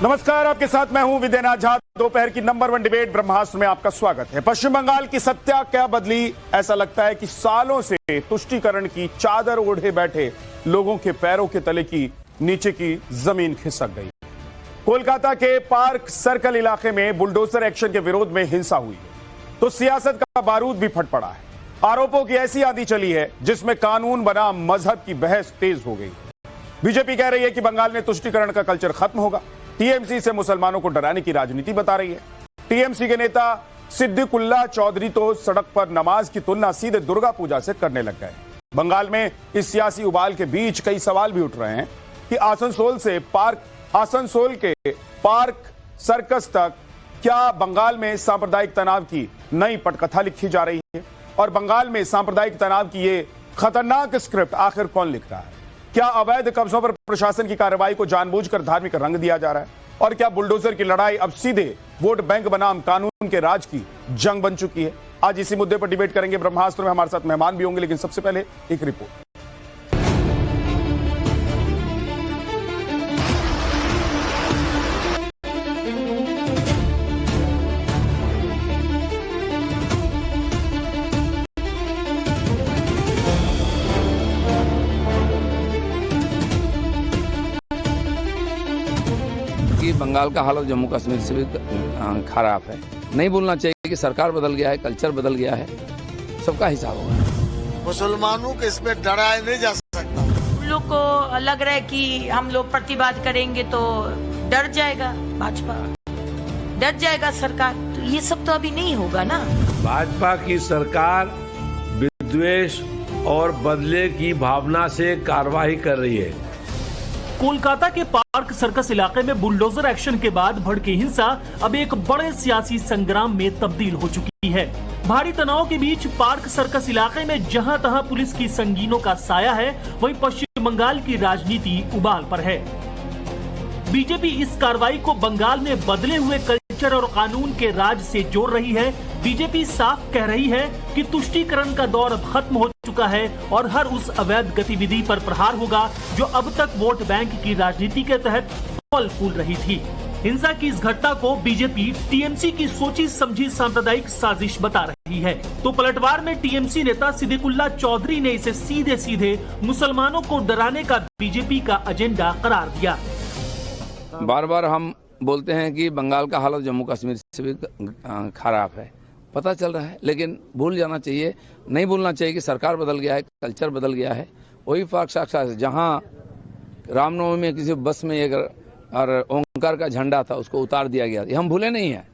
नमस्कार, आपके साथ मैं हूं विद्यानाथ झा। दोपहर की नंबर 1 डिबेट ब्रह्मास्त्र में आपका स्वागत है। पश्चिम बंगाल की सत्ता क्या बदली? ऐसा लगता है कि सालों से तुष्टीकरण की चादर ओढ़े बैठे लोगों के पैरों के तले की नीचे की जमीन खिसक गई। कोलकाता के पार्क सर्कल इलाके में बुलडोजर एक्शन के विरोध में हिंसा हुई है तो सियासत का बारूद भी फट पड़ा है। आरोपों की ऐसी आंधी चली है जिसमें कानून बनाम मजहब की बहस तेज हो गई। बीजेपी कह रही है कि बंगाल में तुष्टीकरण का कल्चर खत्म होगा। टीएमसी से मुसलमानों को डराने की राजनीति बता रही है। टीएमसी के नेता सिद्दीकुल्लाह चौधरी तो सड़क पर नमाज की तुलना सीधे दुर्गा पूजा से करने लग गए। बंगाल में इस सियासी उबाल के बीच कई सवाल भी उठ रहे हैं कि आसनसोल के पार्क सर्कस तक क्या बंगाल में सांप्रदायिक तनाव की नई पटकथा लिखी जा रही है, और बंगाल में सांप्रदायिक तनाव की ये खतरनाक स्क्रिप्ट आखिर कौन लिख रहा है? क्या अवैध कब्जों पर प्रशासन की कार्रवाई को जानबूझकर धार्मिक रंग दिया जा रहा है, और क्या बुलडोजर की लड़ाई अब सीधे वोट बैंक बनाम कानून के राज की जंग बन चुकी है? आज इसी मुद्दे पर डिबेट करेंगे। ब्रह्मास्त्र में हमारे साथ मेहमान भी होंगे, लेकिन सबसे पहले एक रिपोर्ट। बंगाल का हालत जम्मू कश्मीर से भी खराब है। नहीं बोलना चाहिए कि सरकार बदल गया है, कल्चर बदल गया है, सबका हिसाब होगा। मुसलमानों को इसमें डराया नहीं जा सकता। उन लोग को लग रहा है कि हम लोग प्रतिवाद करेंगे तो डर जाएगा भाजपा, डर जाएगा सरकार, तो ये सब तो अभी नहीं होगा ना। भाजपा की सरकार विद्वेष और बदले की भावना से कार्रवाई कर रही है। कोलकाता के पार्क सर्कस इलाके में बुलडोजर एक्शन के बाद भड़की हिंसा अब एक बड़े सियासी संग्राम में तब्दील हो चुकी है। भारी तनाव के बीच पार्क सर्कस इलाके में जहां तहां पुलिस की संगीनों का साया है, वहीं पश्चिम बंगाल की राजनीति उबाल पर है। बीजेपी इस कार्रवाई को बंगाल में बदले हुए कल्चर और कानून के राज से जोड़ रही है। बीजेपी साफ कह रही है कि तुष्टीकरण का दौर अब खत्म हो चुका है और हर उस अवैध गतिविधि पर प्रहार होगा जो अब तक वोट बैंक की राजनीति के तहत फल फूल रही थी। हिंसा की इस घटना को बीजेपी टीएमसी की सोची समझी सांप्रदायिक साजिश बता रही है, तो पलटवार में टीएमसी नेता सिद्दीकुल्लाह चौधरी ने इसे सीधे सीधे मुसलमानों को डराने का बीजेपी का एजेंडा करार दिया। बार बार हम बोलते हैं कि बंगाल का हालत जम्मू कश्मीर से भी खराब है, पता चल रहा है, लेकिन भूल जाना चाहिए, नहीं भूलना चाहिए कि सरकार बदल गया है, कल्चर बदल गया है। वही पार्क साक्षात जहां रामनवमी में किसी बस में एक और ओंकार का झंडा था, उसको उतार दिया गया, ये हम भूले नहीं है,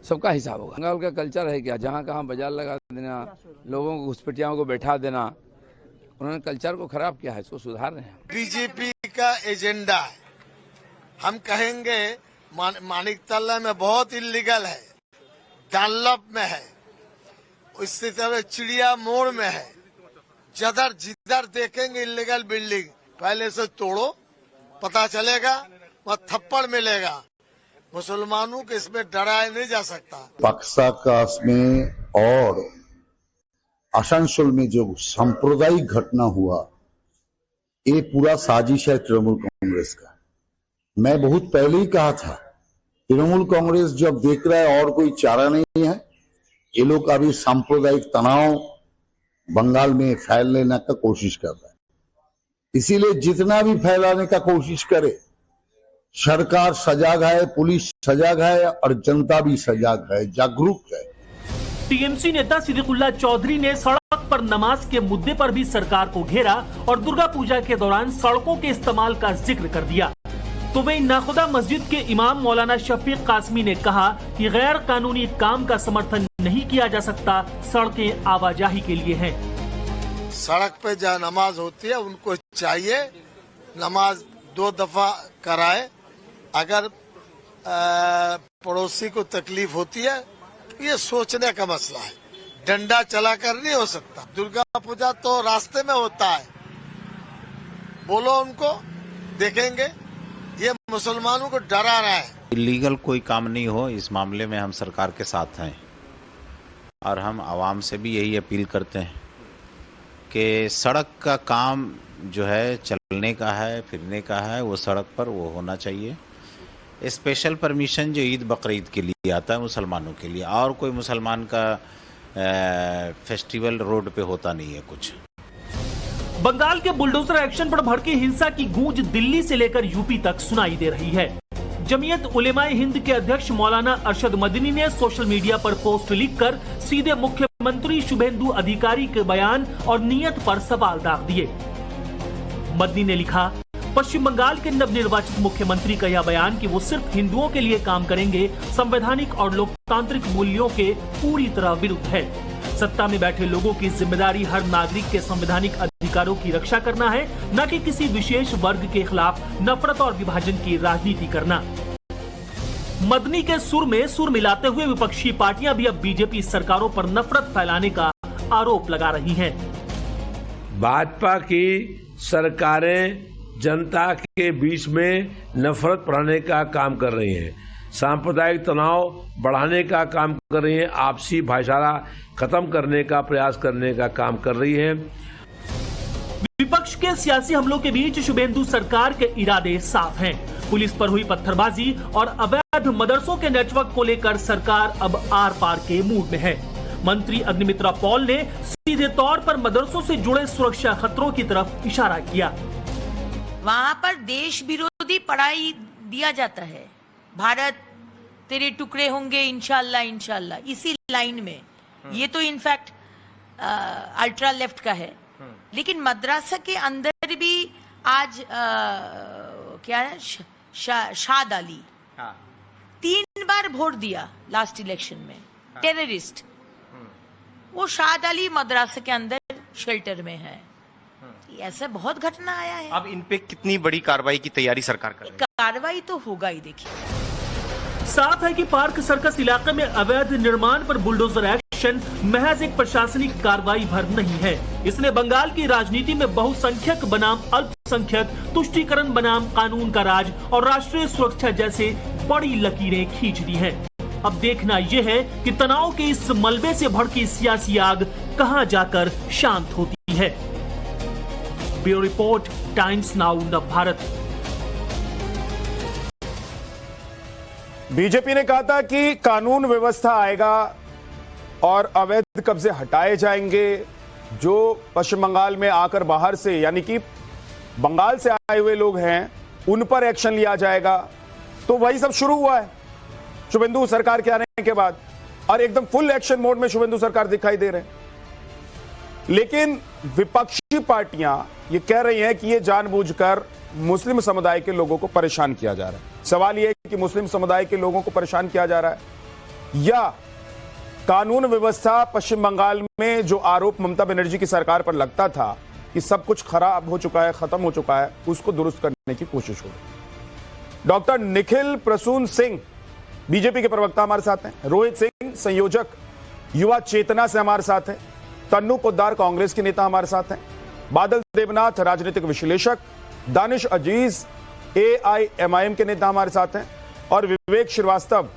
सबका हिसाब होगा। बंगाल का कल्चर है क्या? जहां कहां बाजार लगा देना, लोगों को घुसपैठियों को बैठा देना, उन्होंने कल्चर को खराब किया है, इसको सुधार रहे हैं। बीजेपी का एजेंडा है। हम कहेंगे मानिकतला में बहुत इलीगल है, डनलप में है, इसी तरह चिड़िया मोड़ में है, जिधर देखेंगे इलीगल बिल्डिंग पहले से तोड़ो, पता चलेगा, वहाँ थप्पड़ मिलेगा। मुसलमानों को इसमें डराया नहीं जा सकता। पक्साकास में और आसनसोल में जो सांप्रदायिक घटना हुआ, ये पूरा साजिश है तृणमूल कांग्रेस का। मैं बहुत पहले ही कहा था, तृणमूल कांग्रेस जब देख रहा है और कोई चारा नहीं है, ये लोग अभी सांप्रदायिक तनाव बंगाल में फैलाने का कोशिश कर रहा है। इसीलिए जितना भी फैलाने का कोशिश करे, सरकार सजाग है, पुलिस सजाग है और जनता भी सजाग है, जागरूक है। टीएमसी नेता सिद्दीकुल्लाह चौधरी ने सड़क पर नमाज के मुद्दे पर भी सरकार को घेरा और दुर्गा पूजा के दौरान सड़कों के इस्तेमाल का जिक्र कर दिया। तो वही नाखुदा मस्जिद के इमाम मौलाना शफीक कासमी ने कहा कि गैर कानूनी काम का समर्थन नहीं किया जा सकता, सड़कें आवाजाही के लिए हैं। सड़क पे जहाँ नमाज होती है उनको चाहिए नमाज 2 दफा कराए। अगर पड़ोसी को तकलीफ होती है, ये सोचने का मसला है, डंडा चलाकर नहीं हो सकता। दुर्गा पूजा तो रास्ते में होता है, बोलो उनको, देखेंगे। ये मुसलमानों को डरा रहा है। इलीगल कोई काम नहीं हो, इस मामले में हम सरकार के साथ हैं और हम आवाम से भी यही अपील करते हैं कि सड़क का काम जो है चलने का है, फिरने का है, वो सड़क पर वो होना चाहिए। स्पेशल परमिशन जो ईद बकरीद के लिए आता है मुसलमानों के लिए, और कोई मुसलमान का फेस्टिवल रोड पे होता नहीं है कुछ। बंगाल के बुलडोजर एक्शन पर भड़की हिंसा की गूंज दिल्ली से लेकर यूपी तक सुनाई दे रही है। जमीयत उलेमाए हिंद के अध्यक्ष मौलाना अरशद मदनी ने सोशल मीडिया पर पोस्ट लिखकर सीधे मुख्यमंत्री शुभेंदु अधिकारी के बयान और नीयत पर सवाल दाग दिए। मदनी ने लिखा, पश्चिम बंगाल के नवनिर्वाचित मुख्यमंत्री का यह बयान कि वो सिर्फ हिंदुओं के लिए काम करेंगे संवैधानिक और लोकतांत्रिक मूल्यों के पूरी तरह विरुद्ध है। सत्ता में बैठे लोगों की जिम्मेदारी हर नागरिक के संवैधानिक अधिकारों की रक्षा करना है, न कि किसी विशेष वर्ग के खिलाफ नफरत और विभाजन की राजनीति करना। मदनी के सुर में सुर मिलाते हुए विपक्षी पार्टियां भी अब बीजेपी सरकारों पर नफरत फैलाने का आरोप लगा रही हैं। भाजपा की सरकारें जनता के बीच में नफरत बढ़ाने का काम कर रही हैं, सांप्रदायिक तनाव बढ़ाने का काम कर रही हैं, आपसी भाईचारा खत्म करने का प्रयास करने का काम कर रही है। विपक्ष के सियासी हमलों के बीच शुभेंदु सरकार के इरादे साफ हैं। पुलिस पर हुई पत्थरबाजी और अवैध मदरसों के नेटवर्क को लेकर सरकार अब आर पार के मूड में है। मंत्री अग्निमित्रा पॉल ने सीधे तौर पर मदरसों से जुड़े सुरक्षा खतरों की तरफ इशारा किया। वहां पर देश विरोधी पढ़ाई दिया जाता है, भारत तेरे टुकड़े होंगे इंशाल्लाह इंशाल्लाह, इसी लाइन में। ये तो इनफैक्ट अल्ट्रा लेफ्ट का है, लेकिन मद्रासा के अंदर भी आज क्या है, शाद अली 3 बार वोट दिया लास्ट इलेक्शन में, टेररिस्ट। वो शाद अली मद्रासा के अंदर शेल्टर में है। ऐसा बहुत घटना आया है। अब इन पे कितनी बड़ी कार्रवाई की तैयारी सरकार कर रही है? कार्रवाई तो होगा ही। देखिए, साफ है कि पार्क सर्कस इलाके में अवैध निर्माण पर बुलडोजर एक्शन महज एक प्रशासनिक कार्रवाई भर नहीं है। इसने बंगाल की राजनीति में बहुसंख्यक बनाम अल्पसंख्यक, तुष्टीकरण बनाम कानून का राज और राष्ट्रीय सुरक्षा जैसे बड़ी लकीरें खींच दी हैं। अब देखना यह है कि तनाव के इस मलबे से भड़की सियासी आग कहां जाकर शांत होती है। Bureau report, times now Navbharat. BJP ने कहा था कि कानून व्यवस्था आएगा और अवैध कब्जे हटाए जाएंगे। जो पश्चिम बंगाल में आकर बाहर से, यानी कि बंगाल से आए हुए लोग हैं, उन पर एक्शन लिया जाएगा। तो वही सब शुरू हुआ है शुभेंदु सरकार के आने के बाद, और एकदम फुल एक्शन मोड में शुभेंदु सरकार दिखाई दे रहे हैं। लेकिन विपक्षी पार्टियां ये कह रही हैं कि ये जानबूझकर मुस्लिम समुदाय के लोगों को परेशान किया जा रहा है। सवाल यह है कि मुस्लिम समुदाय के लोगों को परेशान किया जा रहा है या कानून व्यवस्था पश्चिम बंगाल में जो आरोप ममता बनर्जी की सरकार पर लगता था कि सब कुछ खराब हो चुका है, खत्म हो चुका है, उसको दुरुस्त करने की कोशिश हो रही। डॉक्टर निखिल प्रसून सिंह बीजेपी के प्रवक्ता हमारे साथ हैं, रोहित सिंह संयोजक युवा चेतना से हमारे साथ हैं, तन्नू पोद्दार कांग्रेस के नेता हमारे साथ हैं, बादल देवनाथ राजनीतिक विश्लेषक, दानिश अजीज AIMIM के नेता हमारे साथ हैं, और विवेक श्रीवास्तव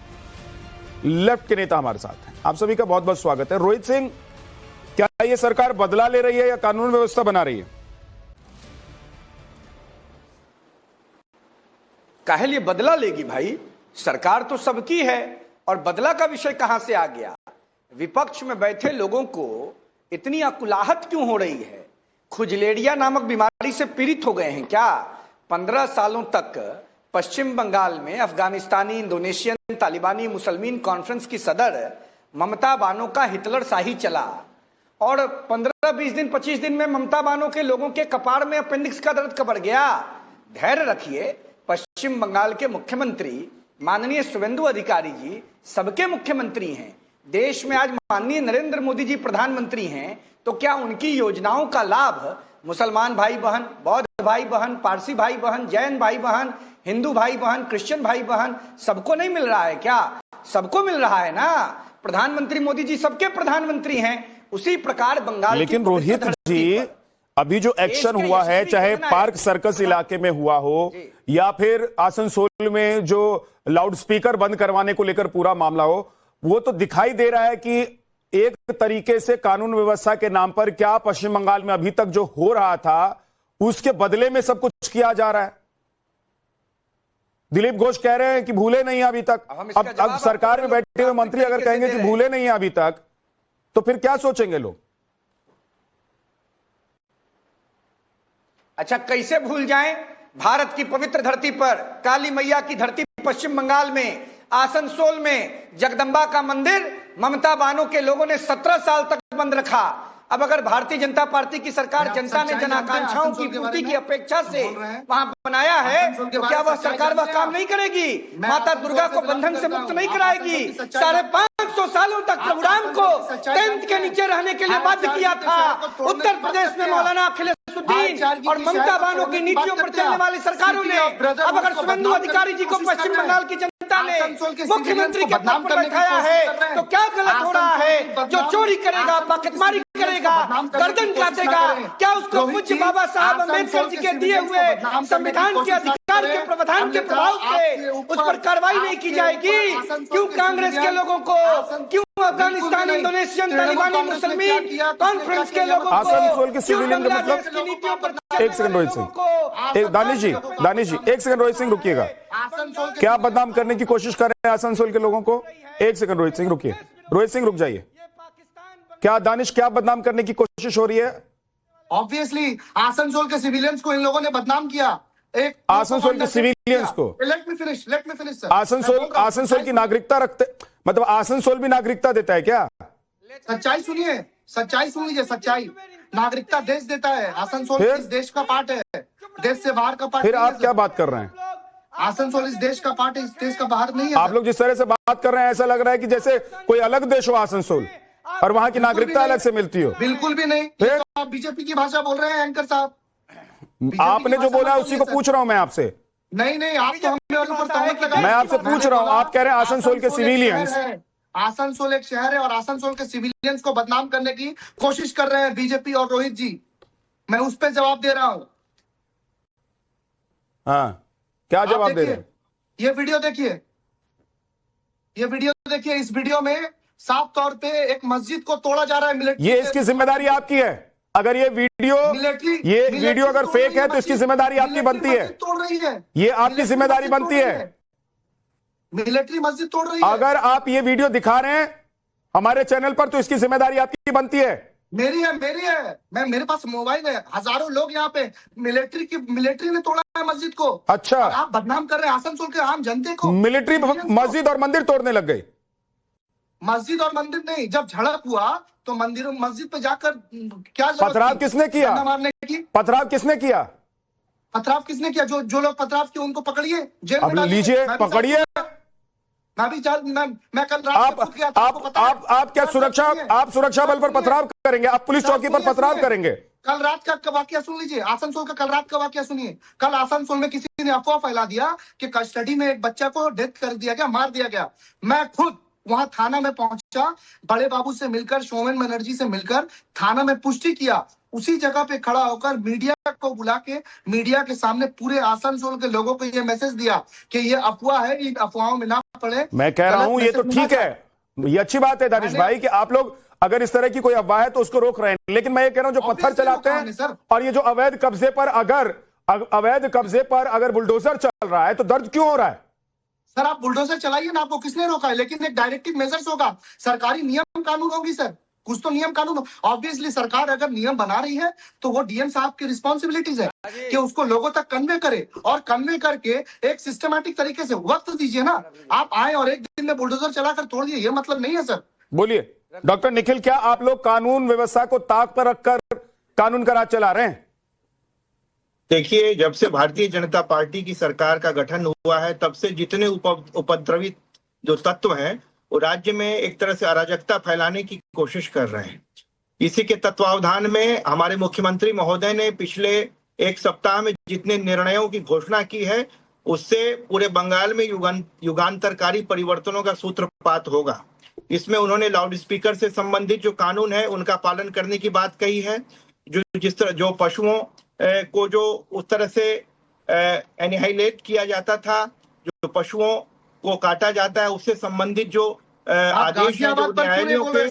लेफ्ट के नेता हमारे साथ हैं। आप सभी का बहुत बहुत स्वागत है। रोहित सिंह, क्या ये सरकार बदला ले रही है या कानून व्यवस्था बना रही है? काहे लिए बदला लेगी भाई? सरकार तो सबकी है और बदला का विषय कहां से आ गया? विपक्ष में बैठे लोगों को इतनी अकुलाहट क्यों हो रही है? खुजलेरिया नामक बीमारी से पीड़ित हो गए हैं क्या? 15 सालों तक पश्चिम बंगाल में अफगानिस्तानी, इंडोनेशियन, तालिबानी मुसलमान कॉन्फ्रेंस की सदर ममता बानो का हिटलर शाही चला और 15-20 दिन 25 दिन में ममता बानो के लोगों के कपार में अपेंडिक्स का दर्द कबर गया। धैर्य रखिए। पश्चिम बंगाल के मुख्यमंत्री माननीय शुभेंदु अधिकारी जी सबके मुख्यमंत्री हैं। देश में आज माननीय नरेंद्र मोदी जी प्रधानमंत्री हैं, तो क्या उनकी योजनाओं का लाभ मुसलमान भाई बहन, बौद्ध भाई बहन, पारसी भाई बहन, जैन भाई बहन, हिंदू भाई बहन, क्रिश्चियन भाई बहन सबको नहीं मिल रहा है क्या? सबको मिल रहा है ना। प्रधानमंत्री मोदी जी सबके प्रधानमंत्री हैं। उसी प्रकार बंगाल, लेकिन रोहित जी, अभी जो एक्शन हुआ है, चाहे पार्क सर्कस इलाके में हुआ हो या फिर आसनसोल में जो लाउडस्पीकर बंद करवाने को लेकर पूरा मामला हो, वो तो दिखाई दे रहा है कि एक तरीके से कानून व्यवस्था के नाम पर क्या पश्चिम बंगाल में अभी तक जो हो रहा था उसके बदले में सब कुछ किया जा रहा है। दिलीप घोष कह रहे हैं कि भूले नहीं अभी तक। अब हम इसका अब जवाब सरकार में आपको बैठे हुए मंत्री अगर तरीके से कहेंगे दे कि रहे हैं। भूले नहीं है अभी तक, तो फिर क्या सोचेंगे लोग? अच्छा, कैसे भूल जाएं? भारत की पवित्र धरती पर, काली मैया की धरती पश्चिम बंगाल में, आसनसोल में जगदम्बा का मंदिर ममता बानो के लोगों ने 17 साल तक बंद रखा। अब अगर भारतीय जनता पार्टी की सरकार जनता ने जन आकांक्षाओं की पूर्ति की अपेक्षा से वहां बनाया है, तो क्या वह सरकार वह काम नहीं करेगी? माता दुर्गा को बंधन से मुक्त नहीं कराएगी? 550 सालों तक प्रभु राम को टेंट के नीचे रहने के लिए बाध्य किया था। उत्तर प्रदेश में मौलाना अखिलेशुद्दीन और ममता बानो की नीतियों पर चलने वाली सरकारों ने, अब अगर शुभेंदु अधिकारी जी को पश्चिम बंगाल की जनता ने मुख्यमंत्री के पद पर बैठाया है, तो क्या गलत हो रहा है? जो चोरी करेगा, पॉकेटमारी करेगा, गर्दन काटेगा, क्या उसको पूज्य बाबा साहब अम्बेडकर जी के दिए हुए संविधान के अधिकार के प्रावधान के प्रभाव से उस पर कार्रवाई नहीं की जाएगी? क्यों कांग्रेस के लोगों को, क्यों अफगानिस्तान, इंडोनेशियन, तालिबानी, मुसलमान कॉन्फ्रेंस के लोगों को, आसनसोल के सिविलियन का मतलब, नीतियों पर एक सेकंड रोहित सिंह, दानिश जी एक सेकंड रोहित सिंह रुकिएगा। क्या बदनाम करने की कोशिश कर रहे हैं आसनसोल के लोगों को? एक सेकंड रोहित सिंह रुकिए, रोहित सिंह रुक जाइए। क्या दानिश, क्या बदनाम करने की कोशिश हो रही है? ऑब्वियसली आसनसोल के सिविलियंस को इन लोगों ने बदनाम किया। एक आसनसोल के सिविलियंस को, let me finish sir. Asansol की नागरिकता रखते, मतलब आसनसोल भी नागरिकता देता है क्या? सच्चाई सुनिए, सच्चाई सुन लीजिए, सच्चाई। नागरिकता देश देता है, आसनसोल इस देश का पार्ट है, देश से बाहर का पार्ट। फिर आप क्या बात कर रहे हैं? आसनसोल इस देश का पार्ट है, इस देश का बाहर नहीं है। आप लोग जिस तरह से बात कर रहे हैं, ऐसा लग रहा है कि जैसे कोई अलग देश हो आसनसोल और वहां की नागरिकता अलग से मिलती हो। बिल्कुल भी नहीं। फिर आप बीजेपी की भाषा बोल रहे हैं एंकर साहब। आपने जो बोला उसी को पूछ रहा हूं मैं आपसे। नहीं, आप तो हमें ऊपर तहमत लगा। मैं आपसे पूछ रहा हूं, आप कह रहे हैं आसनसोल के सिविलियंस। आसनसोल एक शहर है और आसनसोल के सिविलियंस को बदनाम करने की कोशिश कर रहे हैं बीजेपी और रोहित जी। मैं उस पर जवाब दे रहा हूं। हाँ, क्या जवाब दे रहे हैं? ये वीडियो देखिए, इस वीडियो में साफ तौर पे एक मस्जिद को तोड़ा जा रहा है मिलिट्री। ये इसकी जिम्मेदारी आपकी है। अगर ये वीडियो अगर फेक है तो इसकी जिम्मेदारी आपकी बनती है। तोड़ रही है, ये आपकी जिम्मेदारी बनती है। मिलिट्री मस्जिद तोड़ रही है। अगर आप ये वीडियो दिखा रहे हैं हमारे चैनल पर तो इसकी जिम्मेदारी आपकी बनती है। मेरी है। मेरे पास मोबाइल है। हजारों लोग यहाँ पे मिलिट्री ने तोड़ा है मस्जिद को। अच्छा, आप बदनाम कर रहे हैं आसनसोल के आम जनता को। मिलिट्री मस्जिद और मंदिर तोड़ने लग गई। मस्जिद और मंदिर नहीं, जब झड़प हुआ तो मस्जिद पे जाकर क्या पथराव किसने किया? मारने की पथराव किसने किया? जो लोग पथराव किए उनको पकड़िए, जेल में अब डालिए। लीजिए, पकड़िए। मैं कल रात आप क्या सुरक्षा बल पर पथराव करेंगे? आप पुलिस चौकी पर पथराव करेंगे? कल रात का वाकया सुन लीजिए, आसनसोल का कल रात का वाकया सुनिए। कल आसनसोल में किसी ने अफवाह फैला दिया कि कस्टडी में एक बच्चा को डेथ कर दिया गया, मार दिया गया। मैं खुद वहां थाना में पहुंचा, बड़े बाबू से मिलकर, शोवेन बनर्जी से मिलकर थाना में पुष्टि किया। उसी जगह पे खड़ा होकर मीडिया को बुला के मीडिया के सामने पूरे आसनसोल के लोगों को ये मैसेज दिया कि ये अफवाह है, इन अफवाहों में ना पड़े। मैं कह रहा हूं ये तो ठीक है, ये अच्छी बात है दानिश भाई कि आप लोग अगर इस तरह की कोई अफवाह है तो उसको रोक रहे हैं। लेकिन मैं ये कह रहा हूं जो पत्थर चलाते हैं और ये जो अवैध कब्जे पर अगर बुलडोजर चल रहा है तो दर्द क्यों हो रहा है? सर आप बुलडोजर चलाइए ना, आपको किसने रोका है? लेकिन एक डायरेक्टिव मेजर्स होगा, सरकारी नियम कानून होगी सर, कुछ तो नियम कानून हो। ऑब्वियसली सरकार अगर नियम बना रही है तो वो डीएम साहब की रिस्पॉन्सिबिलिटीज है कि उसको लोगों तक कन्वे करे और कन्वे करके एक सिस्टमैटिक तरीके से वक्त दीजिए ना। आप आए और एक दिन में बुलडोजर चलाकर तोड़ दिए, ये मतलब नहीं है सर। बोलिए डॉक्टर निखिल, क्या आप लोग कानून व्यवस्था को ताक पर रखकर कानून का राज चला रहे हैं? देखिए, जब से भारतीय जनता पार्टी की सरकार का गठन हुआ है तब से जितने उपद्रवित जो तत्व हैं वो राज्य में एक तरह से अराजकता फैलाने की कोशिश कर रहे हैं। इसी के तत्वावधान में हमारे मुख्यमंत्री महोदय ने पिछले एक सप्ताह में जितने निर्णयों की घोषणा की है उससे पूरे बंगाल में युगांतरकारी परिवर्तनों का सूत्रपात होगा। इसमें उन्होंने लाउड स्पीकर से संबंधित जो कानून है उनका पालन करने की बात कही है। जो पशुओं को जो उस तरह से एनिहाइलेट किया जाता था, जो पशुओं को काटा जाता है, उससे संबंधित जो आदेश है जो न्यायालयों के,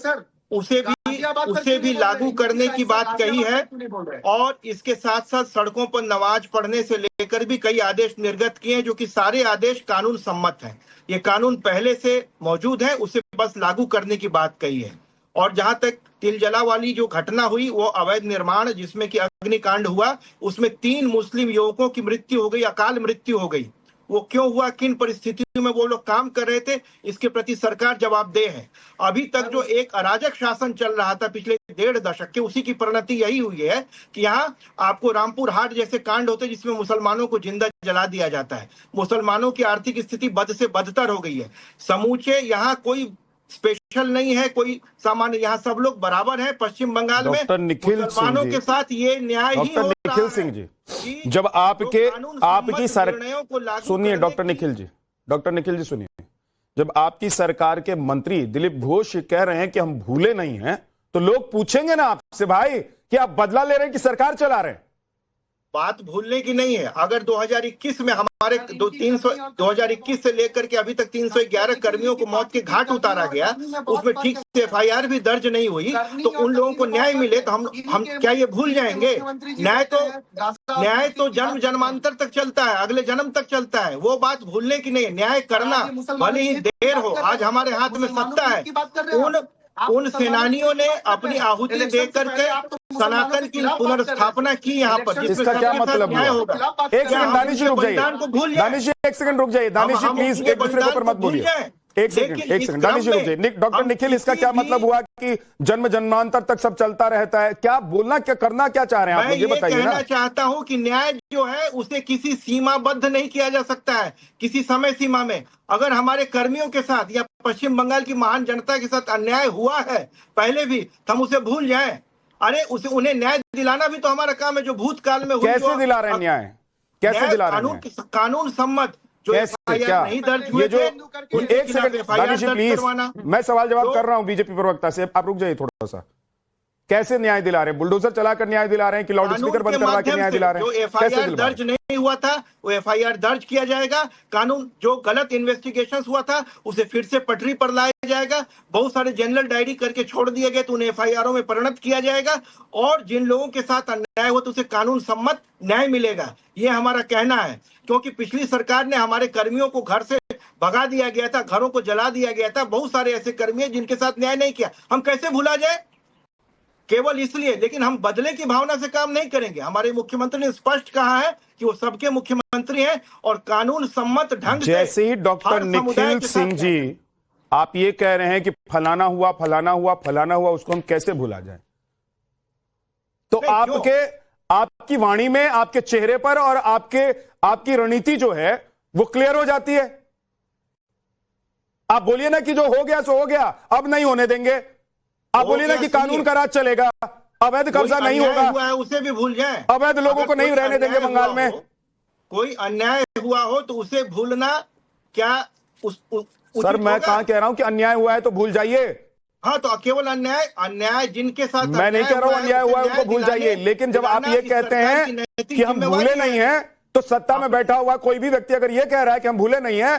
उसे भी लागू करने की बात कही है। और इसके साथ साथ सड़कों पर नमाज पढ़ने से लेकर भी कई आदेश निर्गत किए हैं, जो कि सारे आदेश कानून सम्मत हैं। ये कानून पहले से मौजूद है, उसे बस लागू करने की बात कही है। और जहां तक तिलजला वाली जो घटना हुई, वो अवैध निर्माण जिसमें कि अग्निकांड हुआ, उसमें 3 मुस्लिम युवकों की मृत्यु हो गई, अकाल मृत्यु हो गई। वो क्यों हुआ, किन परिस्थितियों में वो लोग काम कर रहे थे, इसके प्रति सरकार जवाबदेह है। अभी तक जो एक अराजक शासन चल रहा था पिछले 1.5 दशक के, उसी की परिणति यही हुई है कि यहाँ आपको रामपुर हाट जैसे कांड होते जिसमें मुसलमानों को जिंदा जला दिया जाता है। मुसलमानों की आर्थिक स्थिति बद से बदतर हो गई है। समूचे यहाँ कोई स्पेशल नहीं है, कोई सामान्य, यहाँ सब लोग बराबर हैं। पश्चिम बंगाल में मुसलमानों के साथ ये न्याय ही हो रहा है। सिंह जी, जब आपकी सरकार, सुनिए डॉक्टर निखिल जी सुनिए, जब आपकी सरकार के मंत्री दिलीप घोष कह रहे हैं कि हम भूले नहीं हैं, तो लोग पूछेंगे ना आपसे भाई कि आप बदला ले रहे हैं कि सरकार चला रहे हैं। बात भूलने की नहीं है। अगर 2021 में हमारे 2021 से लेकर के अभी तक 311 कर्मियों को मौत के घाट उतारा गया, उसमें ठीक से FIR भी दर्ज नहीं हुई, तो उन लोगों को न्याय मिले तो हम क्या ये भूल जाएंगे? न्याय तो जन्म जन्मांतर तक चलता है, अगले जन्म तक चलता है। वो बात भूलने की नहीं है। न्याय करना भले ही देर हो, आज हमारे हाथ में सत्ता है। उन सेनानियों ने अपनी आहुति देकर के सनातन की पुनर्स्थापना की यहाँ पर। इसका क्या मतलब होगा? एक सेकंड दानिश जी रुक जाइए, दानिश जी एक सेकंड रुक जाइए, दानिश जी प्लीज एक दूसरे के ऊपर मत बोलिए। एक सेकंड दानिश जी रुक जाइए। डॉक्टर निखिल, इसका क्या मतलब हुआ कि जन्म जन्मांतर तक सब चलता रहता है? क्या बोलना, क्या करना, क्या चाह रहे हैं आप? ये बताइए ना। कहना चाहता हूँ कि न्याय जो है उसे किसी सीमाबद्ध नहीं किया जा सकता है, किसी समय सीमा में। अगर हमारे कर्मियों के साथ या पश्चिम बंगाल की महान जनता के साथ अन्याय हुआ है पहले भी, तो हम उसे भूल जाएं। अरे उन्हें न्याय दिलाना भी तो हमारा काम है, जो भूतकाल में हुई। कैसे दिला रहे हैं न्याय? कैसे दिला रहे हैं? कानून सम्मत जो क्या नहीं दर्ज हुए थे, एक सेकंड दानिश जी प्लीज, मैं सवाल जवाब कर रहा हूं बीजेपी प्रवक्ता से, आप रुक जाइए थोड़ा सा। कैसे न्याय दिला रहे हैं? बुलडोजर चलाकर न्याय दिला रहे हैं कि लाउड स्पीकर बंद करवा के न्याय दिला रहे हैं? जो FIR दर्ज नहीं हुआ था वो FIR दर्ज किया जाएगा। कानून जो गलत इन्वेस्टिगेशन हुआ था उसे फिर से पटरी पर लाया जाएगा। बहुत सारे जनरल डायरी करके छोड़ दिए गए तो उन्हें FIR में परिणत किया जाएगा। और जिन लोगों के साथ अन्याय हुआ तो उसे कानून सम्मत न्याय मिलेगा, ये हमारा कहना है। क्योंकि पिछली सरकार ने हमारे कर्मियों को घर से भगा दिया गया था, घरों को जला दिया गया था। बहुत सारे ऐसे कर्मी हैं जिनके साथ न्याय नहीं किया, हम कैसे भुला जाए? केवल इसलिए, लेकिन हम बदले की भावना से काम नहीं करेंगे। हमारे मुख्यमंत्री ने स्पष्ट कहा है कि वो सबके मुख्यमंत्री हैं और कानून सम्मत ढंग से। जैसे ही डॉक्टर निखिल सिंह जी आप ये कह रहे हैं कि फलाना हुआ फलाना हुआ फलाना हुआ, उसको हम कैसे भुला जाए? तो आपकी वाणी में, आपके चेहरे पर और आपकी रणनीति जो है वो क्लियर हो जाती है। आप बोलिए ना कि जो हो गया सो हो गया, अब नहीं होने देंगे। आप बोलिए ना कि कानून का राज चलेगा, अवैध कब्जा नहीं होगा, उसे भी भूल जाए। अवैध लोगों को नहीं रहने देंगे बंगाल में। कोई अन्याय हुआ हो तो उसे भूलना क्या सर मैं कहां कह रहा हूं कि अन्याय हुआ है तो भूल जाइए। हाँ, तो केवल अन्याय जिनके साथ मैं नहीं कह रहा हूं अन्याय हुआ है उनको भूल जाइए, लेकिन जब आप ये कहते हैं कि हम भूले नहीं हैं, तो सत्ता में बैठा हुआ कोई भी व्यक्ति अगर ये कह रहा है कि हम भूले नहीं हैं,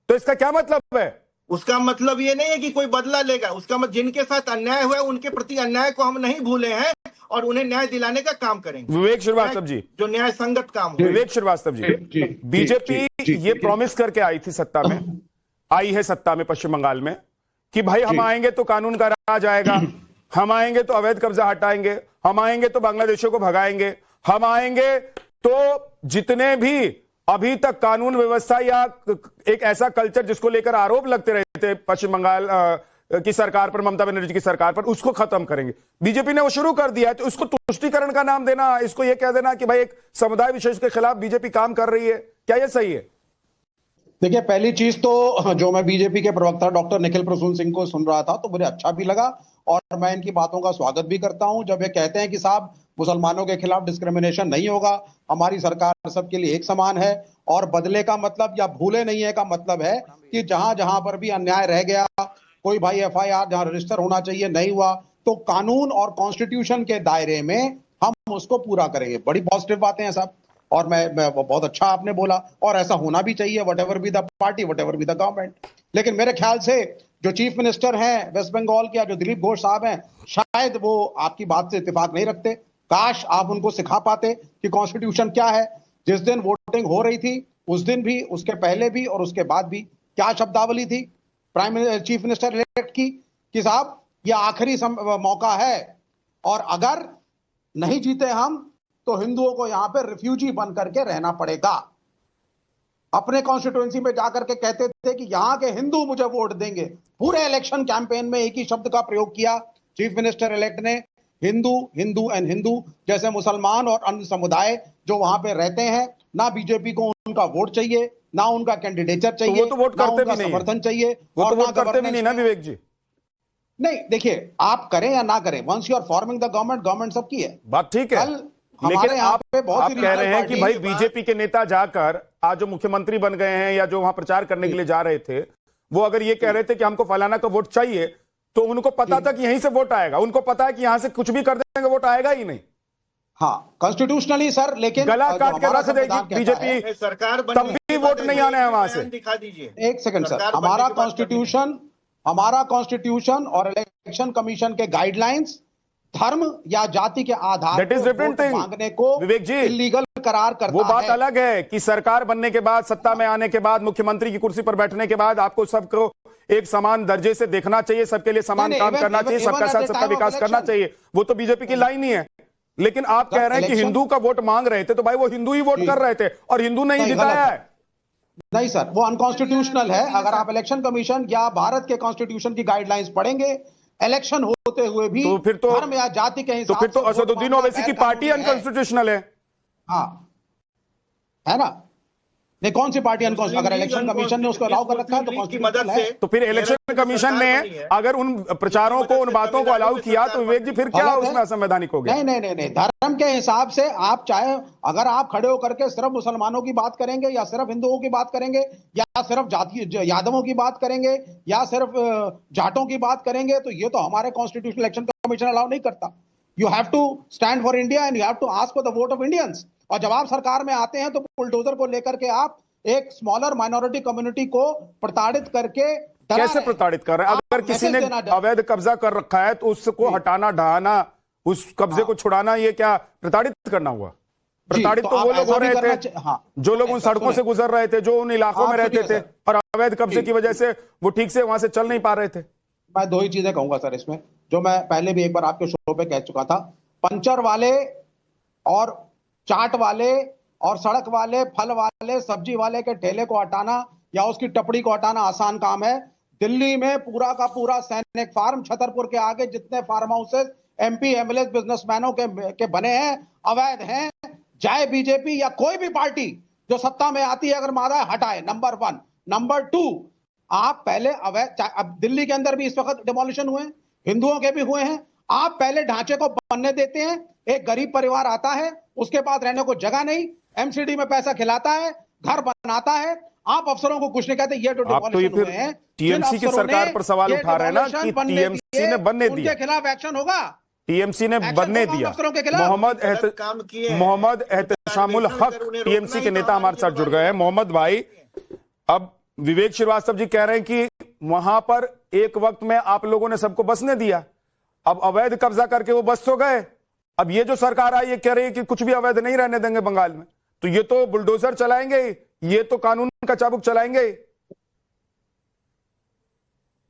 तो इसका क्या मतलब है? उसका मतलब ये नहीं है कि कोई बदला लेगा। उसका मतलब जिनके साथ अन्याय हुआ है उनके प्रति अन्याय को हम नहीं भूले हैं और उन्हें न्याय दिलाने का काम करेंगे। विवेक श्रीवास्तव जी, जो न्याय संगत काम हो। विवेक श्रीवास्तव जी, बीजेपी ये प्रॉमिस करके आई थी सत्ता में, आई है सत्ता में पश्चिम बंगाल में, कि भाई हम आएंगे तो कानून का राज आएगा, हम आएंगे तो अवैध कब्जा हटाएंगे, हम आएंगे तो बांग्लादेशियों को भगाएंगे, हम आएंगे तो जितने भी अभी तक कानून व्यवस्था या एक ऐसा कल्चर जिसको लेकर आरोप लगते रहे थे पश्चिम बंगाल की सरकार पर, ममता बनर्जी की सरकार पर, उसको खत्म करेंगे। बीजेपी ने वो शुरू कर दिया है, तो इसको तुष्टीकरण का नाम देना, इसको ये कह देना कि भाई एक समुदाय विशेष के खिलाफ बीजेपी काम कर रही है, क्या ये सही है? देखिए, पहली चीज तो जो मैं बीजेपी के प्रवक्ता डॉक्टर निखिल प्रसून सिंह को सुन रहा था तो मुझे अच्छा भी लगा और मैं इनकी बातों का स्वागत भी करता हूं। जब ये कहते हैं कि साहब मुसलमानों के खिलाफ डिस्क्रिमिनेशन नहीं होगा, हमारी सरकार सबके लिए एक समान है, और बदले का मतलब या भूले नहीं है का मतलब है कि जहां जहां पर भी अन्याय रह गया, कोई भाई FIR जहां रजिस्टर होना चाहिए नहीं हुआ, तो कानून और कॉन्स्टिट्यूशन के दायरे में हम उसको पूरा करेंगे। बड़ी पॉजिटिव बातें हैं साहब, और मैं बहुत अच्छा आपने बोला, और ऐसा होना भी चाहिए, whatever be the party, whatever be the government. लेकिन मेरे ख्याल से जो चीफ मिनिस्टर हैं वेस्ट बंगाल के, जो दिलीप घोष साहब हैं, शायद वो आपकी बात से इत्तेफाक नहीं रखते। काश आप उनको सिखा पाते कि कॉन्स्टिट्यूशन क्या है। जिस दिन वोटिंग हो रही थी उस दिन भी, उसके पहले भी और उसके बाद भी क्या शब्दावली थी चीफ मिनिस्टर इलेक्ट की कि साहब ये आखिरी मौका है और अगर नहीं जीते हम तो हिंदुओं को यहां पे रिफ्यूजी बन करके रहना पड़ेगा। अपने कॉन्स्टिट्यूएंसी में जाकर के कहते थे कि यहां के हिंदू मुझे वोट देंगे। पूरे इलेक्शन कैंपेन में एक ही शब्द का प्रयोग किया चीफ मिनिस्टर इलेक्ट ने, हिंदू, हिंदू एंड हिंदू। जैसे मुसलमान और अन्य समुदाय जो वहां पे रहते हैं, ना बीजेपी को उनका वोट चाहिए, ना उनका कैंडिडेचर चाहिए, तो वो तो वोट ना करते उनका भी नहीं समर्थन चाहिए, वो और तो वोट करते भी नहीं ना विवेक जी। नहीं, देखिए आप करें या ना करें, once you are forming the government, government सबकी है। बात ठीक है, लेकिन आप कह रहे हैं कि भाई बीजेपी के नेता जाकर आज जो मुख्यमंत्री बन गए हैं या जो वहां प्रचार करने के लिए जा रहे थे, वो अगर ये कह रहे थे कि हमको फलाना का वोट चाहिए, तो उनको पता था कि यहीं से वोट आएगा, उनको पता है कि यहां से कुछ भी कर देंगे वोट आएगा ही नहीं। हाँ, कॉन्स्टिट्यूशनली सर, लेकिन गला काट के रख देगी बीजेपी, सरकार तब भी वोट नहीं आना है वहां से। दिखा दीजिए एक सेकंड सर, हमारा कॉन्स्टिट्यूशन और इलेक्शन कमीशन के गाइडलाइंस धर्म या जाति के आधार पर वोट मांगने को विवेक जी इलीगल करार करता है। वो बात अलग है कि सरकार बनने के बाद, सत्ता में आने के बाद, मुख्यमंत्री की कुर्सी पर बैठने के बाद आपको सबको एक समान दर्जे से देखना चाहिए, सबके लिए समान काम करना चाहिए, सबका साथ सबका विकास करना चाहिए। वो तो बीजेपी की लाइन ही है। लेकिन आप कह रहे हैं कि हिंदू का वोट मांग रहे थे, तो भाई वो हिंदू ही वोट कर रहे थे और हिंदू नहीं जिताया है। नहीं सर, वो अनकॉन्स्टिट्यूशनल है। अगर आप इलेक्शन कमीशन या भारत के कॉन्स्टिट्यूशन की गाइडलाइंस पढ़ेंगे, इलेक्शन होते हुए भी तो फिर तो धर्म या जाति के हिसाब तो फिर तो असदुद्दीन ओवैसी की पार्टी अनकॉन्स्टिट्यूशनल है। हाँ, है ना? नहीं, कौन सी पार्टी अनकॉन्स्टिट्यूशनल? अगर इलेक्शन कमीशन ने उसको अलाउ कर रखा है तो कॉन्स्टिट्यूशनल है। तो फिर इलेक्शन कमीशन ने अगर उन प्रचारों को, उन बातों को अलाउ किया, तो विवेक जी फिर क्या उसमें असंवैधानिक हो गया? नहीं, धर्म के हिसाब से आप चाहे, अगर आप खड़े होकर के सिर्फ मुसलमानों की बात करेंगे या सिर्फ हिंदुओं की बात करेंगे या सिर्फ जाति यादवों की बात करेंगे या सिर्फ जाटों की बात करेंगे, तो ये तो हमारे कॉन्स्टिट्यूशनल इलेक्शन कमीशन अलाउ नहीं करता। You have to stand for India and you have to ask for the vote of Indians. और जब आप सरकार में आते हैं तो बुलडोजर को लेकर के आप एक स्मॉलर माइनॉरिटी कम्युनिटी को प्रताड़ित करके कैसे प्रताड़ित कर रहे हैं? अगर किसी ने अवैध कब्जा कर रखा है तो उसको हटाना, ढहाना, उस कब्जे को छुड़ाना, ये क्या प्रताड़ित करना हुआ? प्रताड़ित तो वो लोग हो रहे थे जो लोग उन सड़कों से गुजर रहे थे, जो उन इलाकों में रहते थे और अवैध कब्जे की वजह से वो ठीक से वहां से चल नहीं पा रहे थे। मैं दो ही चीजें कहूंगा सर इसमें, जो मैं पहले भी एक बार आपके शो पे कह चुका था। पंचर वाले और चाट वाले और सड़क वाले, फल वाले, सब्जी वाले के ठेले को हटाना या उसकी टपड़ी को हटाना आसान काम है। दिल्ली में पूरा का पूरा सैनिक फार्म, छतरपुर के आगे जितने फार्म हाउसेस एमपी एमएलए बिजनेसमैनों के बने हैं, अवैध हैं। चाहे बीजेपी या कोई भी पार्टी जो सत्ता में आती है, अगर मादा हटाए, नंबर 1। नंबर 2, आप पहले अवैध, अब दिल्ली के अंदर भी इस वक्त डिमोलिशन हुए हैं, हिंदुओं के भी हुए हैं। आप पहले ढांचे को बनने देते हैं। एक गरीब परिवार आता है, उसके पास रहने को जगह नहीं, एमसीडी में पैसा खिलाता है, घर बनाता है। आप अफसरों को कुछ नहीं कहते। ये तो डिमोलिशन हुए हैं। टीएमसी की सरकार पर सवाल उठा रहे हैं ना कि टीएमसी ने बनने दिया, उनके खिलाफ एक्शन होगा। टीएमसी ने बनने दिया। मोहम्मद एहतशामुल हक टीएमसी के नेता हमारे साथ जुड़ गए हैं। मोहम्मद भाई, अब विवेक श्रीवास्तव जी कह रहे हैं कि वहां पर एक वक्त में आप लोगों ने सबको बसने दिया, अब अवैध कब्जा करके वो बस तो गए। अब ये जो सरकार आई, ये कह रही है कि कुछ भी अवैध नहीं रहने देंगे बंगाल में, तो ये तो बुलडोजर चलाएंगे, ये तो कानून का चाबुक चलाएंगे।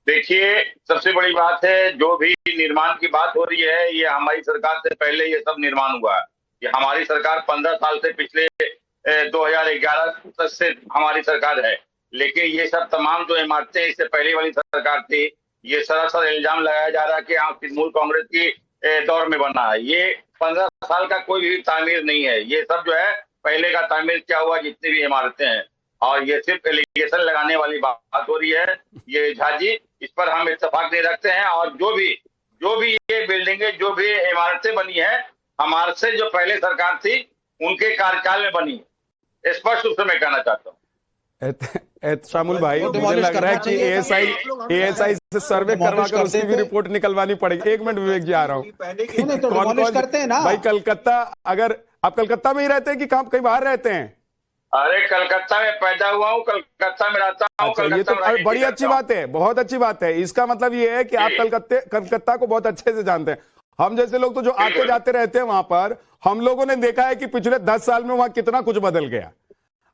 देखिए, सबसे बड़ी बात है, जो भी निर्माण की बात हो रही है, ये हमारी सरकार से पहले ये सब निर्माण हुआ है। ये हमारी सरकार 15 साल से, पिछले 2011 से हमारी सरकार है। लेकिन ये सब तमाम जो इमारतें इससे पहले वाली सरकार थी, ये सरासर इल्जाम लगाया जा रहा है कि आप तृणमूल कांग्रेस की दौर में बना है। ये 15 साल का कोई भी तामीर नहीं है। ये सब जो है पहले का तामीर क्या हुआ, जितनी भी इमारतें हैं, और ये सिर्फ एलिगेशन लगाने वाली बात हो रही है। ये झा जी, इस पर हम इत्तेफाक नहीं रखते हैं। और जो भी ये बिल्डिंगें, जो भी इमारतें बनी है, हमारे से जो पहले सरकार थी उनके कार्यकाल में बनी, स्पष्ट रूप से मैं कहना चाहता हूँ। शामुल भाई, मुझे लग रहा है कि एएसआई से सर्वे करवा कर उसकी भी रिपोर्ट निकलवानी पड़ेगी। एक मिनट विवेक जी, आ रहा हूँ। कौन करते हैं ना भाई, कलकत्ता, अगर आप कलकत्ता में ही रहते हैं कि कहीं बाहर रहते हैं? अरे कलकत्ता में पैदा हुआ हूँ, कलकत्ता में रहता हूँ। अच्छा, ये तो बड़ी अच्छी बात है, बहुत अच्छी बात है। इसका मतलब ये है कि आप कलकत्ता को बहुत अच्छे से जानते हैं। हम जैसे लोग तो जो आते जाते रहते हैं वहां पर, हम लोगों ने देखा है कि पिछले 10 साल में वहां कितना कुछ बदल गया।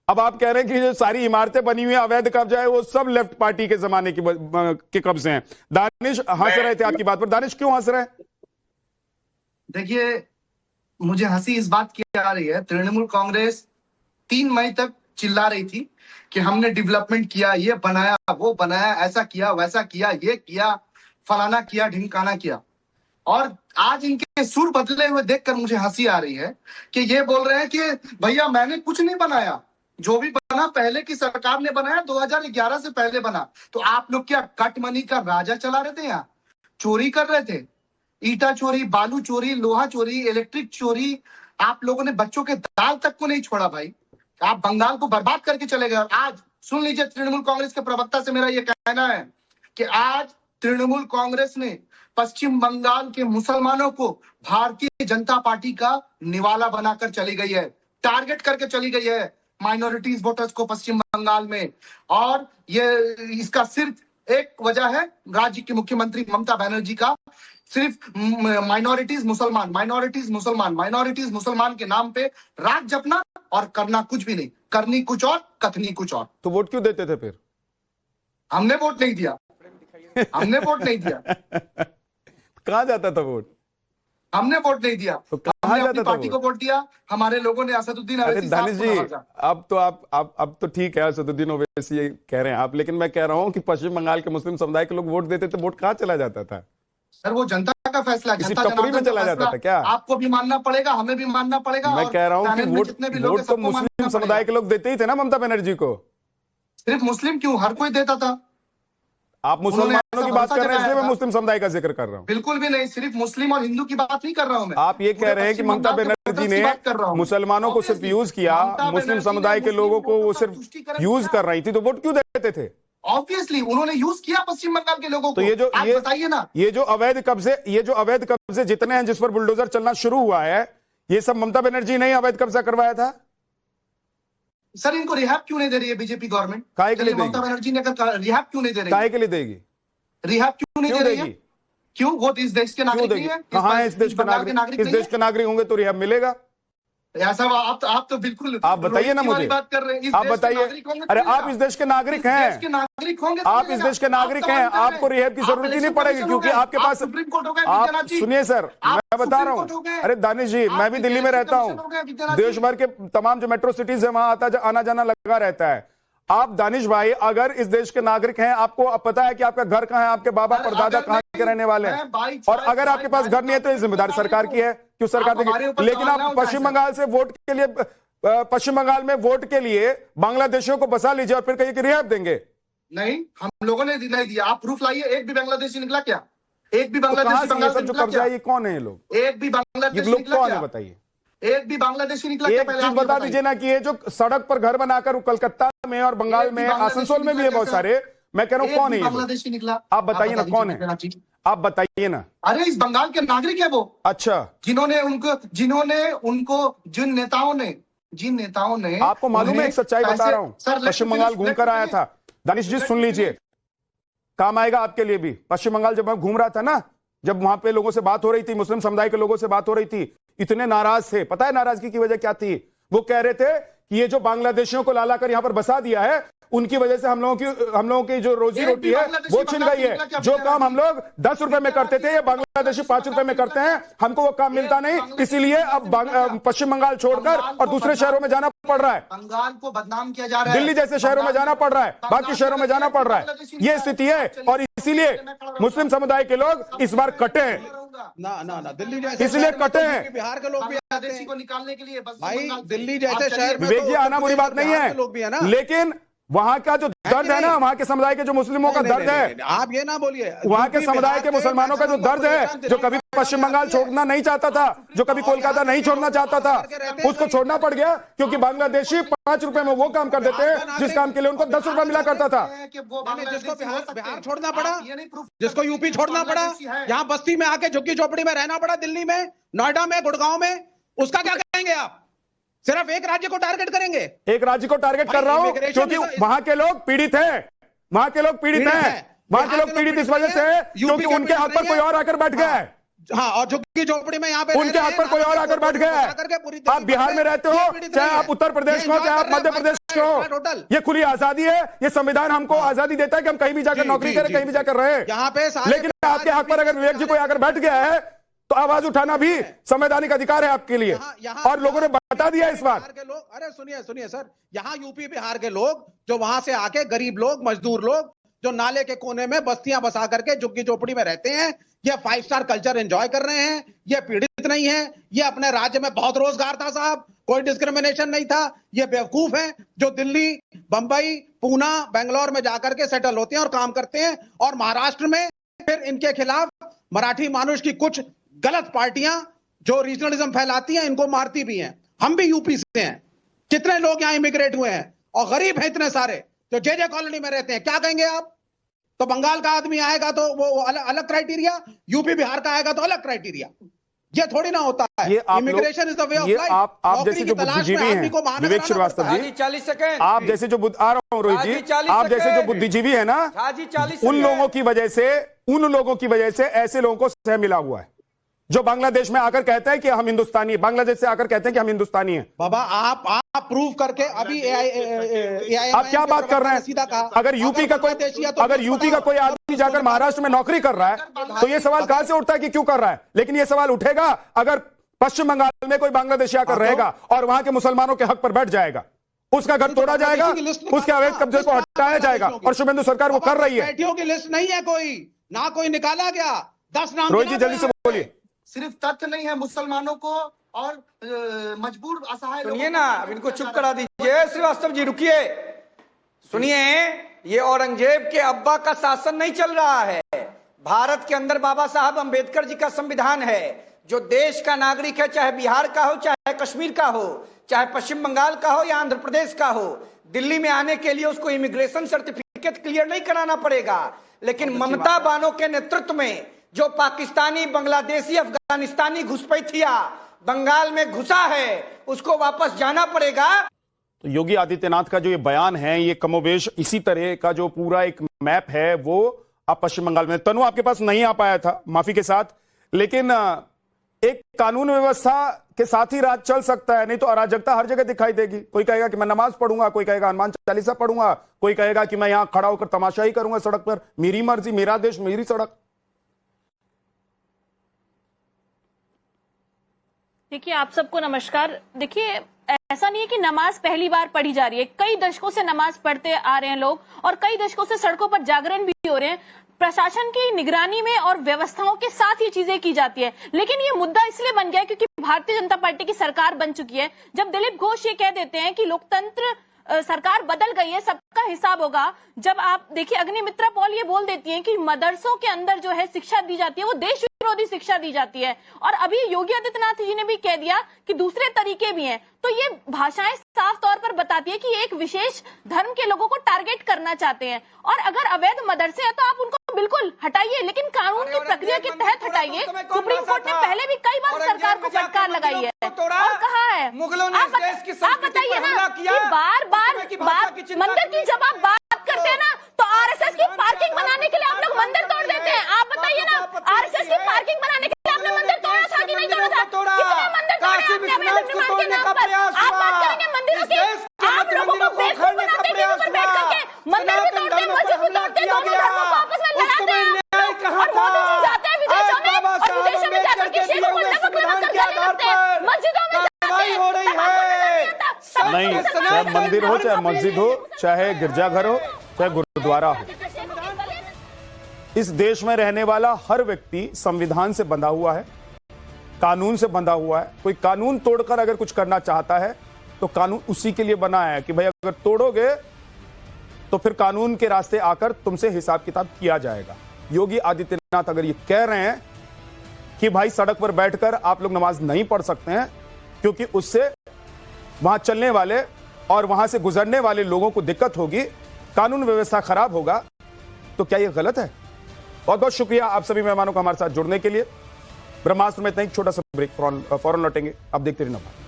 अब आप कह रहे हैं कि जो सारी इमारतें बनी हुई है, अवैध कब्जा है, वो सब लेफ्ट पार्टी के जमाने के कब्जे हैं। दानिश हंस रहे थे आपकी बात पर। दानिश क्यों हंस रहे हैं? देखिए, मुझे हंसी इस बात की आ रही है, तृणमूल कांग्रेस 3 मई तक चिल्ला रही थी कि हमने डेवलपमेंट किया, ये बनाया, वो बनाया, ऐसा किया, वैसा किया, ये किया, फलाना किया, ढिमकाना किया। और आज इनके सुर बदले हुए देखकर मुझे हंसी आ रही है कि ये बोल रहे हैं कि भैया मैंने कुछ नहीं बनाया, जो भी बना पहले की सरकार ने बनाया, 2011 से पहले बना। तो आप लोग क्या कट मनी का राजा चला रहे थे? यहाँ चोरी कर रहे थे, ईटा चोरी, बालू चोरी, लोहा चोरी, इलेक्ट्रिक चोरी। आप लोगों ने बच्चों के दाल तक को नहीं छोड़ा भाई। आप बंगाल को बर्बाद करके चले गए। आज सुन लीजिए, तृणमूल कांग्रेस के प्रवक्ता से मेरा यह कहना है कि आज तृणमूल कांग्रेस ने पश्चिम बंगाल के मुसलमानों को भारतीय जनता पार्टी का निवाला बनाकर चली गई है, टारगेट करके चली गई है माइनॉरिटीज वोटर्स को पश्चिम बंगाल में। और ये इसका सिर्फ एक वजह है राज्य की मुख्यमंत्री ममता बनर्जी का, सिर्फ माइनॉरिटीज मुसलमान, माइनॉरिटीज मुसलमान, माइनॉरिटीज मुसलमान के नाम पे राग जपना और करना कुछ भी नहीं, करनी कुछ और, कथनी कुछ और। तो वोट क्यों देते थे फिर? हमने वोट नहीं दिया, हमने वोट नहीं दिया। कहां जाता था वोट? हमने वोट नहीं दिया, तो कहां हमने जाता अपनी था पार्टी को वोट दिया। हमारे लोगों ने असदुद्दीन ओवैसी दानिश साहब जी, को नवाजा। अब तो अब तो ठीक है, असदुद्दीन ओवैसी ये कह रहे हैं आप, लेकिन मैं कह रहा हूं कि पश्चिम बंगाल के मुस्लिम समुदाय के लोग वोट देते थे, वोट कहां चला जाता था? सर वो जनता का फैसला, किसी जनता टपरी में जनार्दन का चला जाता था फैसला क्या? आपको भी मानना पड़ेगा, हमें भी मानना पड़ेगा। मैं और कह रहा हूं कि पैनल में जितने भी लोग वोट हैं, तो सबको मुस्लिम मानना समुदाय के पड़ेगा। लोग देते ही थे ना ममता बनर्जी को। सिर्फ मुस्लिम क्यों, हर कोई देता था। आप मुसलमानों की बात कर रहे हैं, इसलिए मैं था। मुस्लिम समुदाय का जिक्र कर रहा हूं। बिल्कुल भी नहीं, सिर्फ मुस्लिम और हिंदू की बात नहीं कर रहा हूं मैं। आप ये कह रहे हैं कि ममता बनर्जी ने मुसलमानों को सिर्फ यूज किया, मुस्लिम समुदाय के लोगों को वो सिर्फ यूज कर रही थी, तो वोट क्यों देते थे? ऑब्वियसली उन्होंने यूज किया पश्चिम बंगाल के लोगों को। तो ये बताइए ना, ये जो अवैध कब्जे जितने हैं, जिस पर बुलडोजर चलना शुरू हुआ है, ये सब ममता बनर्जी ने अवैध कब्जा करवाया था। सर इनको रिहाब क्यों नहीं दे रही है बीजेपी गवर्नमेंट? काहे के लिए ममता बनर्जी ने रिहाब क्यों नहीं दे रही? काहे के लिए देगी? रिहाब क्यों नहीं दे रही है? क्यों? वो इस देश के नागरिक नहीं है? कहां है इस देश के नागरिक? इस देश के नागरिक होंगे तो रिहाब मिलेगा। ऐसा आप तो बिल्कुल, आप बताइए ना मुझे, बात कर रहे हैं। आप बताइए। अरे आप इस देश के नागरिक हैं, आप इस देश के नागरिक हैं, आपको रिहाब की जरूरत ही नहीं पड़ेगी, क्योंकि आपके पास, आप सुनिए सर, मैं बता रहा हूं। अरे दानिश जी, मैं भी दिल्ली में रहता हूं, देश भर के तमाम जो मेट्रो सिटीज है वहां आना जाना लगा रहता है। आप दानिश भाई अगर इस देश के नागरिक हैं, आपको पता है कि आपका घर कहां है, आपके बाबा परदादा कहां के रहने वाले हैं, और अगर आपके पास घर नहीं है तो ये जिम्मेदारी सरकार की है, क्यों सरकार देगी। लेकिन आप पश्चिम बंगाल से वोट के लिए, पश्चिम बंगाल में वोट के लिए बांग्लादेशियों को बसा लीजिए और फिर कहिए कि रिहाब देंगे। नहीं, हम लोगों ने नहीं दिया। आप प्रूफ लाइए, एक भी बांग्लादेशी निकला क्या? एक भी तो बांग्लादेशी बंगाल से जो निकला कब्जा क्या? है, ये कौन है ये लोग? एक भी बांग्लादेशी लोग निकला कौन क्या? है बताइए? एक भी बांग्लादेशी निकला क्या? एक चीज बता दीजिए ना कि ये जो सड़क पर घर बनाकर कलकत्ता में और बंगाल में, आसनसोल में भी है बहुत सारे, मैं कह रहा हूँ कौन है ये बांग्लादेशी निकला? आप बताइए ना कौन है, आप बताइए ना। अरे इस बंगाल के नागरिक है वो। अच्छा, जिन नेताओं ने आपको मालूम है, एक सच्चाई बता रहा हूँ, पश्चिम बंगाल घूम कर आया था। दानिश जी सुन लीजिए, काम आएगा आपके लिए भी। पश्चिम बंगाल जब मैं घूम रहा था ना, जब वहां पे लोगों से बात हो रही थी, मुस्लिम समुदाय के लोगों से बात हो रही थी, इतने नाराज थे। पता है नाराजगी की वजह क्या थी? वो कह रहे थे कि ये जो बांग्लादेशियों को लाला कर यहां पर बसा दिया है, उनकी वजह से हम लोगों की जो रोजी रोटी है वो छिन गई है। जो काम हम लोग 10 रुपए में करते थे, ये बांग्लादेशी 5 रुपए में करते हैं, हमको वो काम मिलता नहीं, इसीलिए अब पश्चिम बंगाल छोड़कर और दूसरे शहरों में जाना पड़ रहा है। बंगाल को बदनाम किया जा रहा है, दिल्ली जैसे शहरों में जाना पड़ रहा है, बाकी शहरों में जाना पड़ रहा है, ये स्थिति है। और इसीलिए मुस्लिम समुदाय के लोग इस बार कटे हैं, ना दिल्ली जैसे इसलिए कटे हैं। बिहार के लोग भी आते हैं को निकालने के लिए। भाई दिल्ली जैसे शहर में विवेक जी, आना बुरी बात नहीं है, लेकिन वहां का जो दर्द है ना, वहां के समुदाय के जो मुस्लिमों का दर्द है, आप ये ना बोलिए, वहां के समुदाय के मुसलमानों का जो दर्द है, जो कभी पश्चिम बंगाल छोड़ना नहीं चाहता था, जो कभी कोलकाता नहीं छोड़ना चाहता था, उसको छोड़ना पड़ गया, क्योंकि बांग्लादेशी 5 रुपए में वो काम कर देते हैं जिस काम के लिए उनको 10 रुपए मिला करता था। जिसको बिहार छोड़ना पड़ा, जिसको यूपी छोड़ना पड़ा, यहाँ बस्ती में आके झुग्गी झोपड़ी में रहना पड़ा, दिल्ली में, नोएडा में, गुड़गांव में, उसका क्या कहेंगे आप? सिर्फ एक राज्य को टारगेट करेंगे। एक राज्य को टारगेट कर रहा हूं क्योंकि वहां के लोग पीड़ित हैं, वहां के लोग पीड़ित हैं, वहां के लोग पीड़ित इस वजह से क्योंकि उनके हाथ पर कोई और आकर बैठ गया है। हाँ, और झुग्गी झोपड़ी में यहाँ पे उनके हाथ पर कोई और आकर बैठ गया है। आप बिहार में रहते हो, चाहे आप उत्तर प्रदेश हो, चाहे आप मध्य प्रदेश के हो, ये खुली आजादी है। ये संविधान हमको आजादी देता है कि हम कहीं भी जाकर नौकरी करें, कहीं भी जाकर रहे। यहाँ पे लेकिन आपके हाथ पर अगर विवेक जी कोई आकर बैठ गया है तो आवाज उठाना भी संवैधानिक अधिकार है आपके लिए, और लोगों ने बता दिया इस बार। अरे सुनिए सर, यहाँ यूपी बिहार के लोग जो वहां से आके गरीब लोग, मजदूर लोग जो नाले के कोने में बस्तियां बसा करके झुग्गी झोपड़ी में रहते हैं, ये 5 स्टार कल्चर एंजॉय कर रहे हैं, ये पीड़ित नहीं है, ये अपने राज्य में बहुत रोजगार था साहब, कोई डिस्क्रिमिनेशन नहीं था। ये बेवकूफ हैं जो दिल्ली, बंबई, पूना, बेंगलोर में जाकर के सेटल होते हैं और काम करते हैं, और महाराष्ट्र में फिर इनके खिलाफ मराठी मानुष की कुछ गलत पार्टियां जो रीजनलिज्म फैलाती हैं, इनको मारती भी हैं। हम भी यूपी से हैं, कितने लोग यहाँ इमिग्रेट हुए हैं और गरीब हैं इतने सारे जो जे कॉलोनी में रहते हैं। क्या कहेंगे आप? तो बंगाल का आदमी आएगा तो वो अलग क्राइटेरिया, यूपी बिहार का आएगा तो अलग क्राइटेरिया। ये थोड़ी ना होता है। Immigration is the way of life. आप जैसे जो बुद्धिजीवी हैं विवेक श्रीवास्तव जी, 40 सेकंड, आप जैसे जो आ रहा हूं रोहित जी, आप जैसे जो बुद्धिजीवी है ना, उन लोगों की वजह से ऐसे लोगों को सह मिला हुआ है जो बांग्लादेश में आकर कहता है कि हम हिंदुस्तानी है, बांग्लादेश से आकर कहते हैं कि हम हिंदुस्तानी हैं। बाबा आप प्रूव करके अभी आप क्या बात कर रहे हैं? सीधा कहा, अगर यूपी का कोई आदमी जाकर महाराष्ट्र में नौकरी कर रहा है तो ये सवाल कहां से उठता है कि क्यों कर रहा है? लेकिन ये सवाल उठेगा अगर पश्चिम बंगाल में कोई बांग्लादेशी आकर रहेगा और वहां के मुसलमानों के हक पर बैठ जाएगा, उसका घर तोड़ा जाएगा, उसके अवैध कब्जे को हटाया जाएगा, और शुभेंदु सरकार वो कर रही है। बेटियों की लिस्ट नहीं है कोई, ना कोई निकाला गया। 10 नाम रोहित जी जल्दी से बोलिए। सिर्फ तथ्य नहीं है, मुसलमानों को और मजबूर असहाय सुनिए ना, अब इनको चुप करा दीजिए। श्रीवास्तव जी रुकिए, सुनिए, ये औरंगजेब के अब्बा का शासन नहीं चल रहा है। भारत के अंदर बाबा साहब अंबेडकर जी का संविधान है। जो देश का नागरिक है, चाहे बिहार का हो, चाहे कश्मीर का हो, चाहे पश्चिम बंगाल का हो या आंध्र प्रदेश का हो, दिल्ली में आने के लिए उसको इमिग्रेशन सर्टिफिकेट क्लियर नहीं कराना पड़ेगा। लेकिन ममता बानो के नेतृत्व में जो पाकिस्तानी, बांग्लादेशी, अफगानिस्तानी घुसपैठिया बंगाल में घुसा है, उसको वापस जाना पड़ेगा। तो योगी आदित्यनाथ का जो ये बयान है, ये कमोबेश इसी तरह का जो पूरा एक मैप है वो आप पश्चिम बंगाल में, तनु आपके पास नहीं आ पाया था माफी के साथ, लेकिन एक कानून व्यवस्था के साथ ही राज चल सकता है, नहीं तो अराजकता हर जगह दिखाई देगी। कोई कहेगा कि मैं नमाज पढ़ूंगा, कोई कहेगा हनुमान चालीसा पढ़ूंगा, कोई कहेगा कि मैं यहां खड़ा होकर तमाशाई करूंगा सड़क पर, मेरी मर्जी, मेरा देश, मेरी सड़क। देखिए, आप सबको नमस्कार। देखिए, ऐसा नहीं है कि नमाज पहली बार पढ़ी जा रही है, कई दशकों से नमाज पढ़ते आ रहे हैं लोग, और कई दशकों से सड़कों पर जागरण भी हो रहे हैं। प्रशासन की निगरानी में और व्यवस्थाओं के साथ ये चीजें की जाती है। लेकिन ये मुद्दा इसलिए बन गया है क्योंकि भारतीय जनता पार्टी की सरकार बन चुकी है। जब दिलीप घोष ये कह देते हैं कि लोकतंत्र, सरकार बदल गई है, सबका हिसाब होगा। जब आप देखिए, अग्निमित्रा पॉल ये बोल देती हैं कि मदरसों के अंदर जो है शिक्षा दी जाती है वो देश विरोधी शिक्षा दी जाती है, और अभी योगी आदित्यनाथ जी ने भी कह दिया कि दूसरे तरीके भी हैं। तो ये भाषाएं साफ तौर पर बताती है कि एक विशेष धर्म के लोगों को टारगेट करना चाहते हैं। और अगर अवैध मदरसे हैं तो आप उनको बिल्कुल हटाइए, लेकिन कानून की प्रक्रिया के तहत हटाइए। सुप्रीम कोर्ट ने पहले भी कई बार सरकार को फटकार लगाई है और कहा है। आप बताइए ना कि बार बार मंदिर की जब आप बात करते हैं ना तो आरएसएस की पार्किंग बनाने के लिए आप लोग मंदिर तोड़ देते हैं। आप बताइए ना, आरएसएस की पार्किंग बनाने के लिए आपने मंदिर तोड़ा था कि नहीं तोड़ा था? कितने मंदिर तोड़े आपने अपने निर्माण के नाम पर? आप बात करेंगे मंदिरों की, आप लोगों को बेवकूफ बनाते हैं ऊपर बैठ करके। मंदिर भी तोड़ते हैं, मस्जिद भी तोड़ते हैं, दोनों धर्मों को आपस में लड़ाते हैं। और मोदी जी जाते हैं विदेशों में और विदेशों में जाकर के शेखों को नफरत गाली करते हैं, मस्जिदों में नहीं, चाहे मंदिर हो, चाहे मस्जिद हो, चाहे गिरजाघर हो, चाहे गुरुद्वारा हो, इस देश में रहने वाला हर व्यक्ति संविधान से बंधा हुआ है, कानून से बंधा हुआ है। कोई कानून तोड़कर अगर कुछ करना चाहता है तो कानून उसी के लिए बना है कि भाई अगर तोड़ोगे तो फिर कानून के रास्ते आकर तुमसे हिसाब किताब किया जाएगा। योगी आदित्यनाथ अगर ये कह रहे हैं कि भाई सड़क पर बैठकर आप लोग नमाज नहीं पढ़ सकते हैं क्योंकि उससे वहां चलने वाले और वहां से गुजरने वाले लोगों को दिक्कत होगी, कानून व्यवस्था खराब होगा, तो क्या यह गलत है? बहुत बहुत शुक्रिया आप सभी मेहमानों को हमारे साथ जुड़ने के लिए। ब्रह्मास्त्र में इतना ही छोटा सा ब्रेक, फौरन लौटेंगे। आप देखते रहिए।